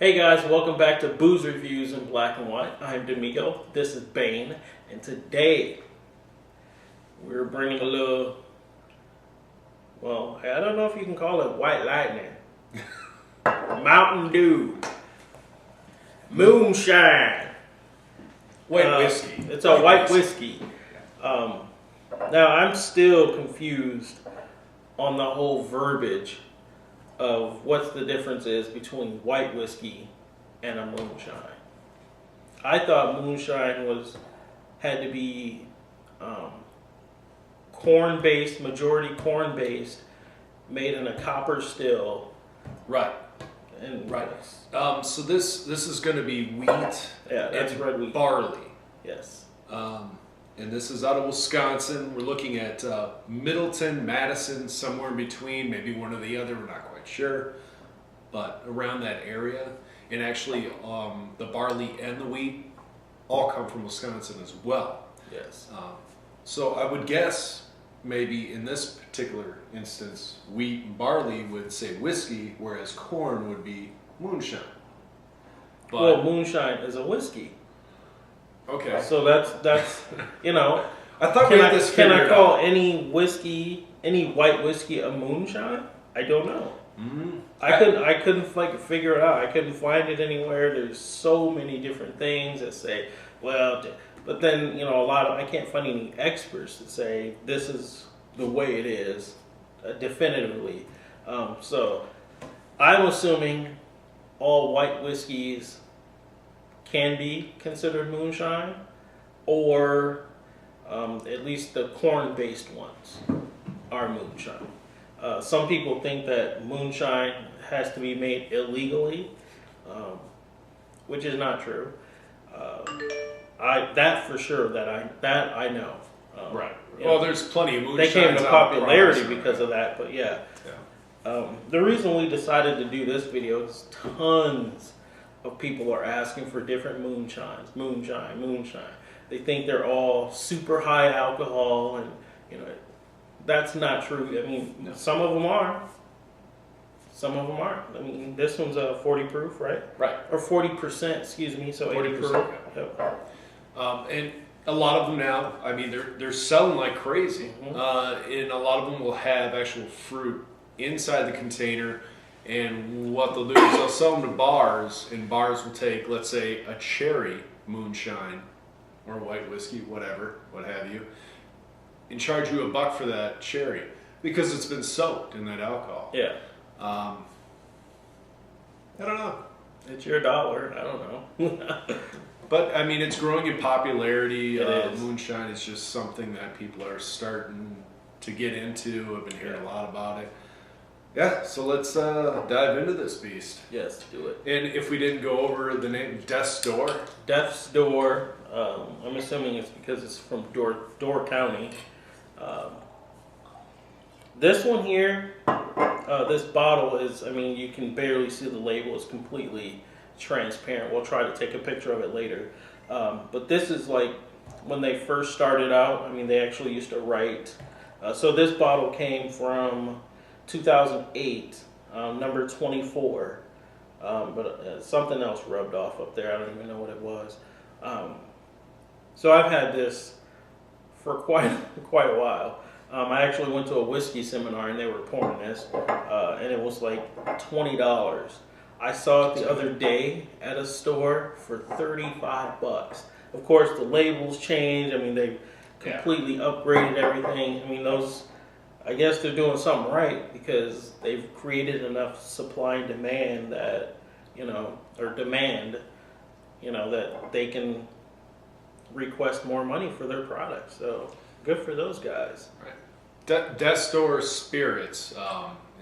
Hey guys, welcome back to Boozerevooze in Black and White. I'm Domingo, this is Bane, and today we're bringing a little, well, I don't know if you can call it white lightning, Mountain Dew, moonshine. White whiskey. It's a white whiskey. Now I'm still confused on the whole verbiage of what the difference is between white whiskey and a moonshine. I thought moonshine had to be corn-based, majority corn-based, made in a copper still. Right. And right. So this is going to be wheat. Yeah, that's red wheat. Barley. Yes. And this is out of Wisconsin. We're looking at Middleton, Madison, somewhere in between, maybe one or the other. We're not quite sure, but around that area. And actually, the barley and the wheat all come from Wisconsin as well. Yes. So I would guess maybe in this particular instance, wheat and barley would say whiskey, whereas corn would be moonshine. But, well, moonshine is a whiskey. Okay. So that's you know. I thought can I call any whiskey, any white whiskey, a moonshine? I don't know. Mm-hmm. I couldn't like figure it out. I couldn't find it anywhere. There's so many different things that say, well, but then I can't find any experts that say this is the way it is, definitively. So I'm assuming all white whiskeys can be considered moonshine, or at least the corn-based ones are moonshine. Some people think that moonshine has to be made illegally, which is not true. That for sure that I know. Right. Well, there's plenty of moonshine. They came to popularity because of that, but yeah. The reason we decided to do this video is tons of people are asking for different moonshines. Moonshine. They think they're all super high alcohol, and that's not true. I mean, no. Some of them are. Some of them aren't. I mean, this one's a 40 proof, right? Right. Or 40%, excuse me, so 80 proof. Yep. And a lot of them now, I mean, they're selling like crazy. Mm-hmm. And a lot of them will have actual fruit inside the container. And what they'll do is they'll sell them to bars, and bars will take, let's say, a cherry moonshine or white whiskey, whatever, what have you, and charge you $1 for that cherry because it's been soaked in that alcohol. Yeah. I don't know. It's your dollar. I don't know. But I mean, it's growing in popularity. It is. Moonshine is just something that people are starting to get into. I've been hearing a lot about it. Yeah, so let's dive into this beast. Yes, do it. And if we didn't go over the name, Death's Door. Death's Door. I'm assuming it's because it's from Door County. This one here, this bottle is, I mean, you can barely see the label. It's completely transparent. We'll try to take a picture of it later. But this is like when they first started out. I mean, they actually used to write. So this bottle came from 2008, number 24, but something else rubbed off up there. I don't even know what it was. So I've had this for quite a while. I actually went to a whiskey seminar and they were pouring this, and it was like $20. I saw it the other day at a store for $35. Of course, the labels changed. I mean, they completely upgraded everything. I mean, I guess they're doing something right because they've created enough supply and demand that, that they can request more money for their products. So good for those guys. Right. Death's Door Spirits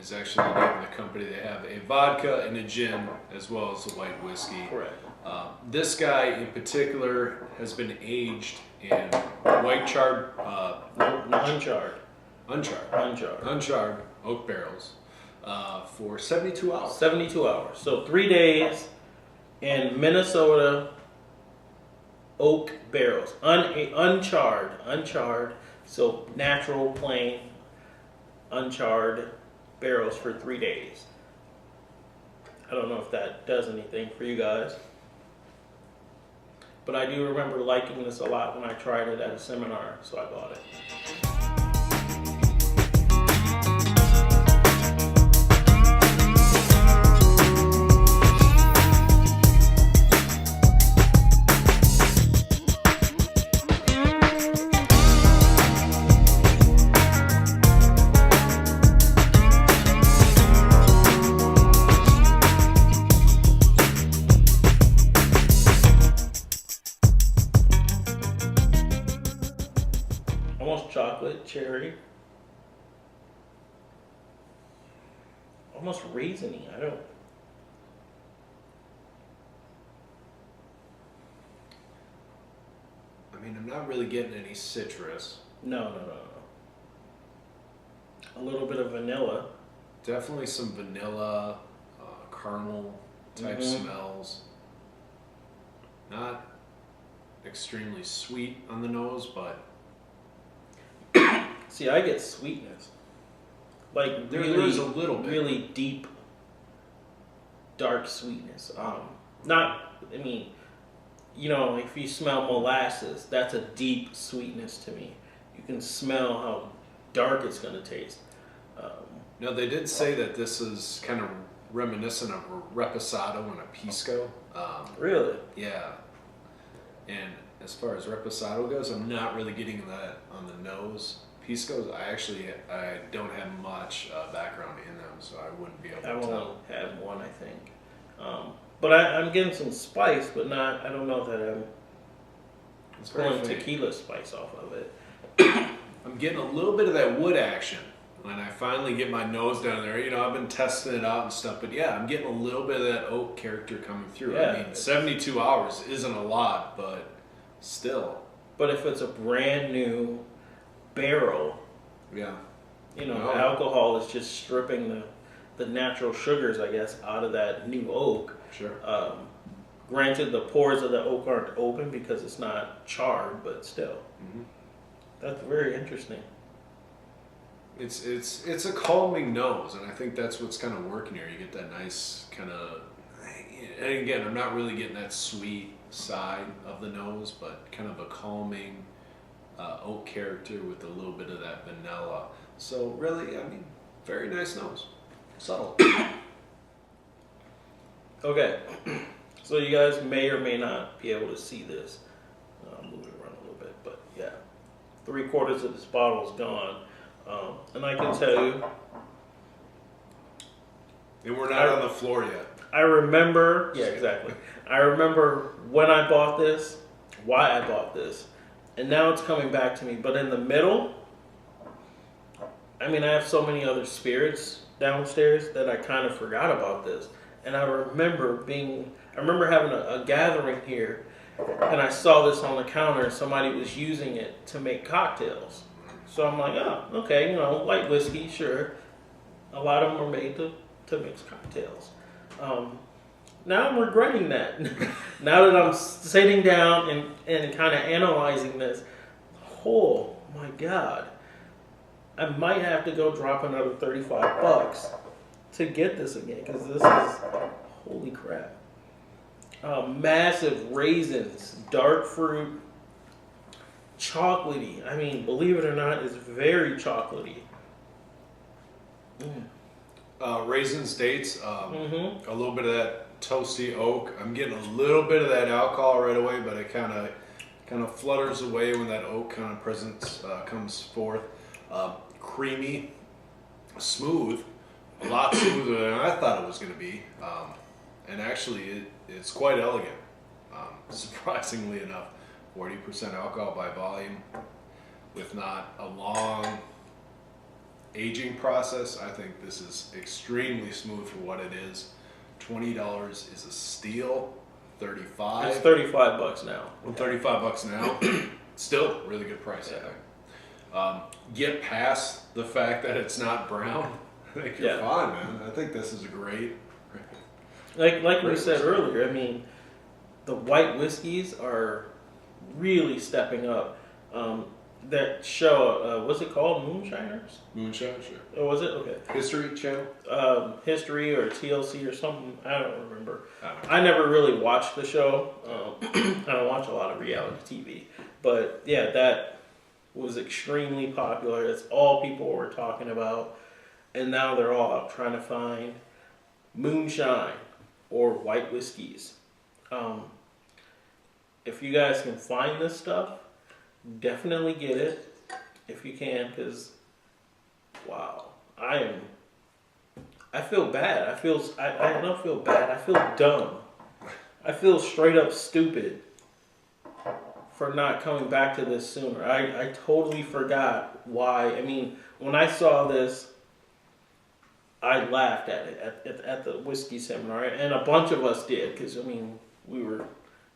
is actually the name of the company. They have a vodka and a gin as well as a white whiskey. Correct. This guy in particular has been aged in white charred, uncharred oak barrels for 72 hours. 72 hours. So 3 days in Minnesota oak barrels, uncharred. So natural, plain, uncharred barrels for 3 days. I don't know if that does anything for you guys. But I do remember liking this a lot when I tried it at a seminar, so I bought it. Almost chocolate, cherry. Almost raisiny. I mean, I'm not really getting any citrus. No. A little bit of vanilla. Definitely some vanilla, caramel type smells. Not extremely sweet on the nose, but See, I get sweetness. Like there really, is a little bit. Really deep, dark sweetness. Not, I mean, you know, if you smell molasses, that's a deep sweetness to me. You can smell how dark it's going to taste. No, they did say that this is kind of reminiscent of a reposado and a pisco. Really? Yeah. And as far as reposado goes, I'm not really getting that on the nose. Pisco's, I don't have much background in them, so I wouldn't be able to I've tell. only had one, I think. But I'm getting some spice, but not, I don't know that I'm It's very pulling faint. tequila spice off of it. I'm getting a little bit of that wood action when I finally get my nose down there. You know, I've been testing it out and stuff, but yeah, I'm getting a little bit of that oak character coming through. Yeah, I mean, 72 hours isn't a lot, but still. But if it's a brand new barrel, Yeah. you know, No. alcohol is just stripping the natural sugars, I guess, out of that new oak. Sure. Granted, the pores of the oak aren't open because it's not charred, but still, Mm-hmm. that's very interesting. It's a calming nose, and I think that's what's kind of working here. You get that nice kind of, and again, I'm not really getting that sweet side of the nose, but kind of a calming oak character with a little bit of that vanilla. So really, I mean, very nice nose, subtle. Okay, so you guys may or may not be able to see this. I'll move it around a little bit, but yeah, 3/4 of this bottle is gone. And I can tell you, And we're not on the floor yet. I remember, yeah, exactly. I remember when I bought this, why I bought this, and now it's coming back to me. But in the middle, I mean, I have so many other spirits downstairs that I kind of forgot about this. And I remember having a gathering here, and I saw this on the counter, and somebody was using it to make cocktails. So I'm like, oh, okay, you know, light whiskey, sure. A lot of them are made to mix cocktails. Now I'm regretting that. Now that I'm sitting down and kind of analyzing this, oh my God, I might have to go drop another $35 to get this again, because this is, holy crap. Massive raisins, dark fruit, chocolatey. I mean, believe it or not, it's very chocolatey. Raisins, dates, Mm-hmm. a little bit of that toasty oak. I'm getting a little bit of that alcohol right away, but it kind of flutters away when that oak kind of presence comes forth. Creamy, smooth, a lot smoother than I thought it was going to be, and actually it's quite elegant. Surprisingly enough, 40% alcohol by volume, with not a long aging process. I think this is extremely smooth for what it is. $20 is a steal. $35. It's $35 now. Well, $35 now. Still really good price, I think. Get past the fact that it's not brown. I think you're fine, man. I think this is a great. Like we said earlier, I mean, the white whiskeys are really stepping up. that show. What's it called? Moonshiners? Moonshine, sure. Oh, was it? Okay. History Channel? History or TLC or something. I don't remember. I don't know. I never really watched the show. I don't watch a lot of reality TV. But yeah, that was extremely popular. That's all people were talking about. And now they're all out trying to find moonshine or white whiskeys. If you guys can find this stuff, definitely get it if you can, because wow, I feel bad. I don't feel bad. I feel dumb. I feel straight up stupid for not coming back to this sooner. I totally forgot why. I mean, when I saw this, I laughed at it at the whiskey seminar, and a bunch of us did, because I mean, we were,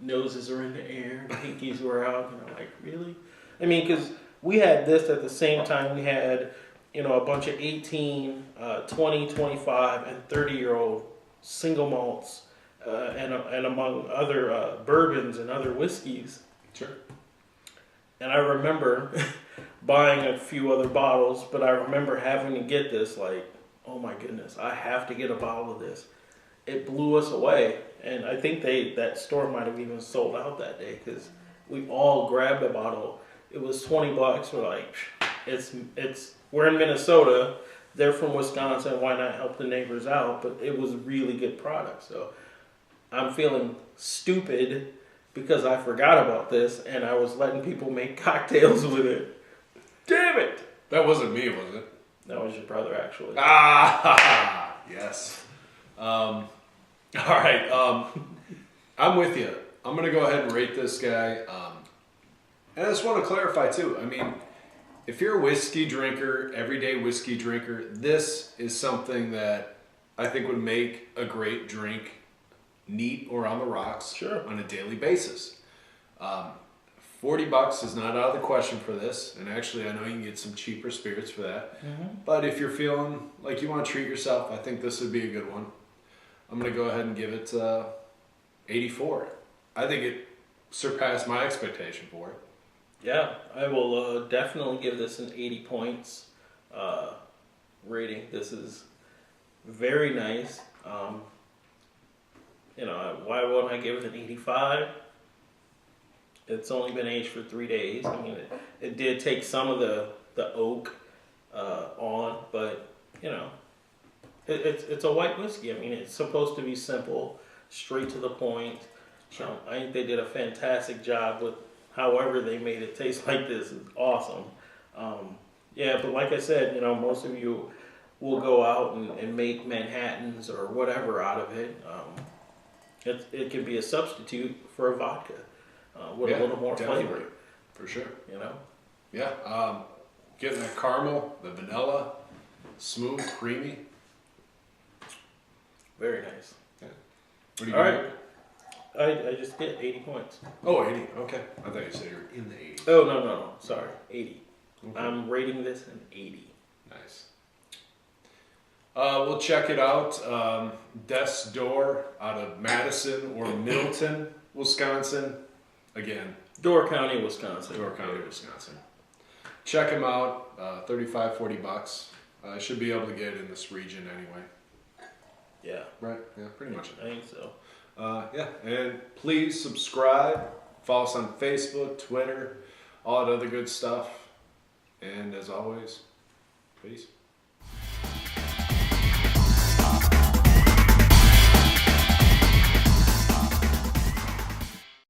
noses are in the air, pinkies were out, like, really? I mean, because we had this at the same time we had, a bunch of 18, 20, 25, and 30-year-old single malts, and among other bourbons and other whiskeys. Sure. And I remember buying a few other bottles, but I remember having to get this, like, oh my goodness, I have to get a bottle of this. It blew us away. And I think that store might have even sold out that day, because we all grabbed a bottle. It was $20. We're like, we're in Minnesota. They're from Wisconsin. Why not help the neighbors out? But it was a really good product. So I'm feeling stupid because I forgot about this and I was letting people make cocktails with it. Damn it! That wasn't me, was it? That was your brother, actually. Ah, yes. All right. I'm with you. I'm going to go ahead and rate this guy. And I just want to clarify, too. I mean, if you're a whiskey drinker, everyday whiskey drinker, this is something that I think would make a great drink neat or on the rocks on a daily basis. $40 is not out of the question for this. And actually, I know you can get some cheaper spirits for that. Mm-hmm. But if you're feeling like you want to treat yourself, I think this would be a good one. I'm going to go ahead and give it 84. I think it surpassed my expectation for it. Yeah, I will definitely give this an 80 points rating. This is very nice. Why wouldn't I give it an 85? It's only been aged for 3 days. I mean, it did take some of the oak on, but it's a white whiskey. I mean, it's supposed to be simple, straight to the point. Sure. I think they did a fantastic job with however they made it taste like this. It's awesome. But like I said, most of you will go out and make Manhattans or whatever out of it. It can be a substitute for a vodka with a little more flavor. For sure. Yeah. Getting that caramel, the vanilla, smooth, creamy. Very nice. Yeah. What do you All right. I just did 80 points. Oh, 80. Okay. I thought you said you were in the 80s. Oh, no. Sorry. 80. Okay. I'm rating this an 80. Nice. We'll check it out. Death's Door out of Madison or Middleton, Wisconsin. Again. Door County, Wisconsin. Door County, Wisconsin. Check them out. $35, $40. I should be able to get it in this region anyway. Yeah. Right? Yeah, pretty much. I think so. And please subscribe. Follow us on Facebook, Twitter, all that other good stuff. And as always, peace.